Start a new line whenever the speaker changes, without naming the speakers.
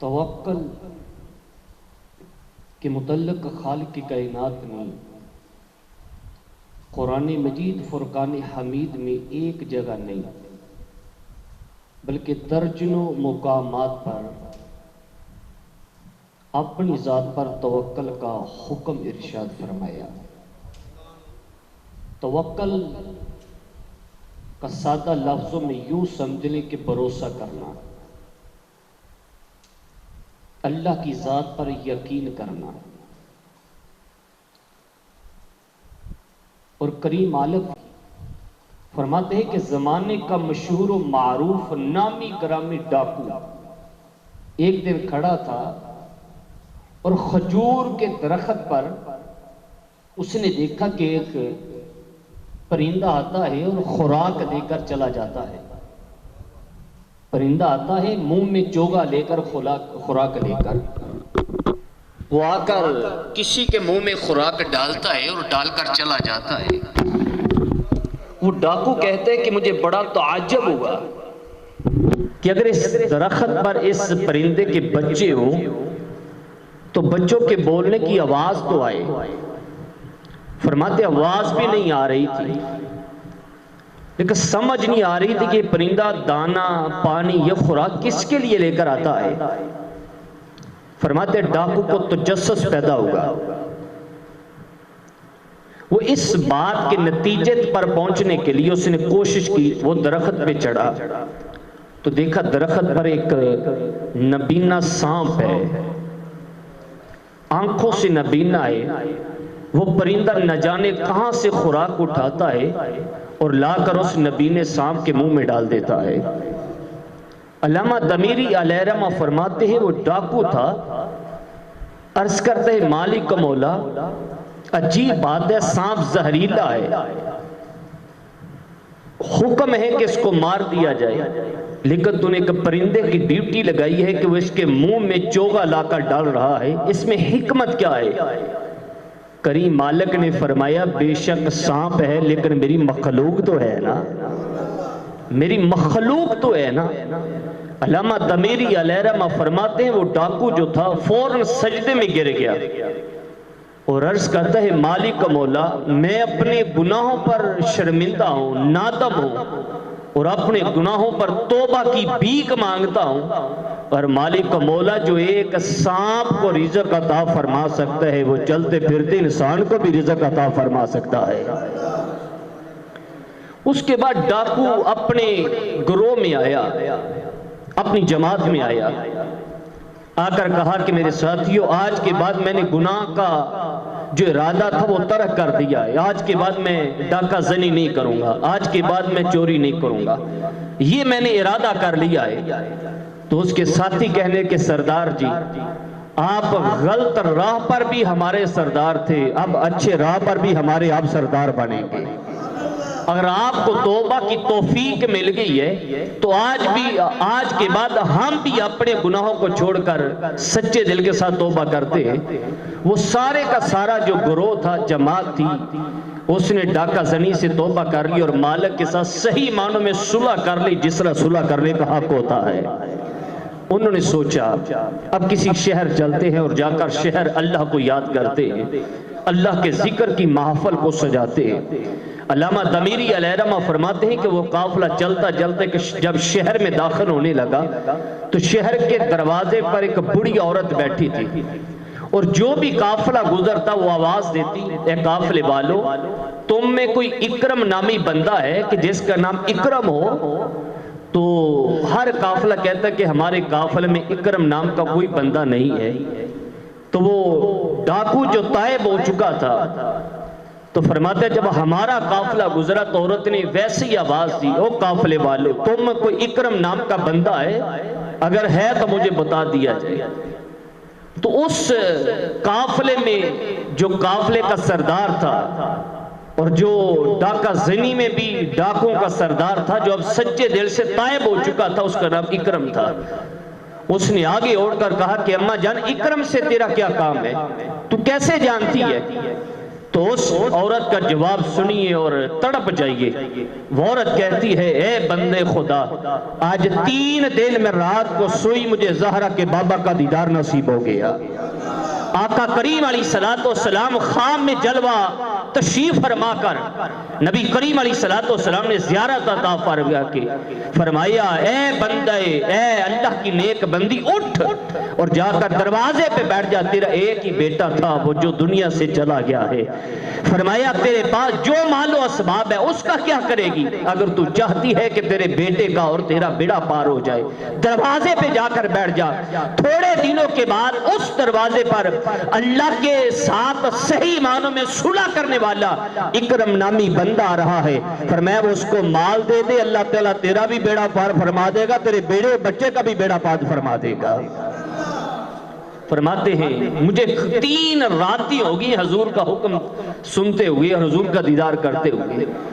توکل کے متعلق خالق کی کائنات میں قرآن مجید فرقان حمید میں ایک جگہ نہیں بلکہ درجنوں مقامات پر اپنی ذات پر توکل کا حکم ارشاد فرمایا۔ توکل کا سادہ لفظوں میں یوں سمجھ لیں کہ بھروسہ کرنا، اللہ کی ذات پر یقین کرنا۔ اور کریم عالم فرماتے ہیں کہ زمانے کا مشہور و معروف نامی گرامی ڈاکو ایک دن کھڑا تھا اور کھجور کے درخت پر اس نے دیکھا کہ ایک پرندہ آتا ہے اور خوراک دے کر چلا جاتا ہے۔ پرندہ آتا ہے منہ میں چوگا لے کر خوراک لے کر، وہ آ کر کسی کے منہ میں خوراک ڈالتا ہے اور ڈال کر چلا جاتا ہے۔ وہ ڈاکو کہتے ہیں کہ مجھے بڑا تعجب ہوا کہ اگر اس درخت پر اس پرندے کے بچے ہوں تو بچوں کے بولنے کی آواز تو آئے۔ فرماتے آواز بھی نہیں آ رہی تھی، لیکن سمجھ نہیں آ رہی تھی کہ پرندہ دانا پانی یہ خوراک کس کے لیے لے کر آتا ہے۔ فرماتے ڈاکو کو تجسس پیدا ہوگا، وہ اس بات کے نتیجے پر پہنچنے کے لیے اس نے کوشش کی۔ وہ درخت پہ چڑھا تو دیکھا درخت پر ایک نبینا سانپ ہے، آنکھوں سے نبینا ہے۔ وہ پرندہ نہ جانے کہاں سے خوراک اٹھاتا ہے اور لا کر اس نبینے سانپ کے منہ میں ڈال دیتا ہے۔ علامہ دمیری علیہ رحمہ فرماتے ہیں وہ ڈاکو تھا، عرض کرتے ہیں مالک مولا عجیب بات ہے، سانپ زہریلا ہے، حکم ہے کہ اس کو مار دیا جائے، لیکن تو نے ایک پرندے کی ڈیوٹی لگائی ہے کہ وہ اس کے منہ میں چوگا لا کر ڈال رہا ہے، اس میں حکمت کیا ہے؟ کریم مالک نے فرمایا بے شک سانپ ہے لیکن میری مخلوق تو ہے نا، میری مخلوق تو ہے نا۔ علامہ دمیری علیہ رحمہ فرماتے ہیں وہ ڈاکو جو تھا فوراً سجدے میں گر گیا اور عرض کرتا ہے مالک مولا میں اپنے گناہوں پر شرمندہ ہوں، نادم ہوں اور اپنے گناہوں پر توبہ کی بھیک مانگتا ہوں، اور مالک مولا جو ایک سانپ کو رزق عطا فرما سکتا ہے وہ چلتے پھرتے انسان کو بھی رزق عطا فرما سکتا ہے۔ اس کے بعد ڈاکو اپنے گروہ میں آیا، اپنی جماعت میں آیا، آ کر کہا کہ میرے ساتھیوں آج کے بعد میں نے گناہ کا جو ارادہ تھا وہ ترک کر دیا ہے، آج کے بعد میں ڈاکہ زنی نہیں کروں گا، آج کے بعد میں چوری نہیں کروں گا، یہ میں نے ارادہ کر لیا ہے۔ تو اس کے ساتھی کہنے کہ سردار جی آپ غلط راہ پر بھی ہمارے سردار تھے، اب اچھے راہ پر بھی ہمارے آپ سردار بنیں گے۔ اگر آپ کو توبہ کی توفیق مل گئی ہے تو آج کے بعد ہم بھی اپنے گناہوں کو چھوڑ کر سچے دل کے ساتھ توبہ کرتے ہیں۔ وہ سارے کا سارا جو گروہ تھا، جماعت تھی، اس نے ڈاکہ زنی سے توبہ کر لی اور مالک کے ساتھ صحیح معنوں میں صلح کر لی جس طرح صلح کرنے کا حق ہوتا ہے۔ انہوں نے سوچا اب کسی شہر چلتے ہیں اور جا کر شہر اللہ کو یاد کرتے ہیں، اللہ کے ذکر کی محفل کو سجاتے ہیں۔ علامہ دمیری علیہ رحمہ فرماتے ہیں کہ وہ قافلہ چلتا چلتے جب شہر میں داخل ہونے لگا تو شہر کے دروازے پر ایک بڑی عورت بیٹھی تھی اور جو بھی قافلہ گزرتا وہ آواز دیتی اے قافلے والو تم میں کوئی اکرم نامی بندہ ہے کہ جس کا نام اکرم ہو؟ تو ہر قافلہ کہتا ہے کہ ہمارے قافلے میں اکرم نام کا کوئی بندہ نہیں ہے۔ تو وہ ڈاکو جو تائب ہو چکا تھا تو فرماتا ہے جب ہمارا قافلہ گزرا تو عورت نے ویسی آواز دی او قافلے والو تم میں کوئی اکرم نام کا بندہ ہے؟ اگر ہے تو مجھے بتا دیا جائے۔ تو اس قافلے میں جو قافلے کا سردار تھا اور جو ڈاکہ زنی میں بھی ڈاکوں کا سردار تھا جو اب سچے دل سے تائب ہو چکا تھا، اس کا نام اکرم تھا، اس نے آگے اڑ کر کہا کہ اماں جان اکرم سے تیرا کیا کام ہے، تو کیسے جانتی ہے؟ تو اس عورت کا جواب سنیے اور تڑپ جائیے. وہ عورت کہتی ہے اے بندے خدا، آج 3 دن میں رات کو سوئی مجھے زہرا کے بابا کا دیدار نصیب ہو گیا. آقا کریم علیہ السلام خام میں جلوہ تشریف فرما کر نبی کریم علیہ السلام نے زیارت عطا فرمایا اے بندے، اے اللہ کی نیک بندی، اٹھ اور جا کر دروازے پہ بیٹھ جا، تیرا ایک ہی بیٹا تھا وہ جو دنیا سے چلا گیا ہے. فرمایا تیرے پاس جو مال و اسباب ہے اس کا کیا کرے گی؟ اگر تو چاہتی ہے کہ تیرے بیٹے کا اور تیرا بیڑا پار ہو جائے دروازے پہ جا کر بیٹھ جا. تھوڑے دنوں کے بعد اس دروازے پر اللہ کے ساتھ صحیح معنوں میں صلح کرنے والا اکرم نامی بندہ آ رہا ہے. فرمایا وہ اس کو مال دے دے، اللہ تعالیٰ تیرا بھی بیڑا پار فرما دے گا، تیرے بیڑے بچے کا بھی بیڑا پار فرما دے گا. فرماتے ہیں مجھے 3 راتیں ہوگی حضور کا حکم سنتے ہوئے اور حضور کا دیدار کرتے ہوئے.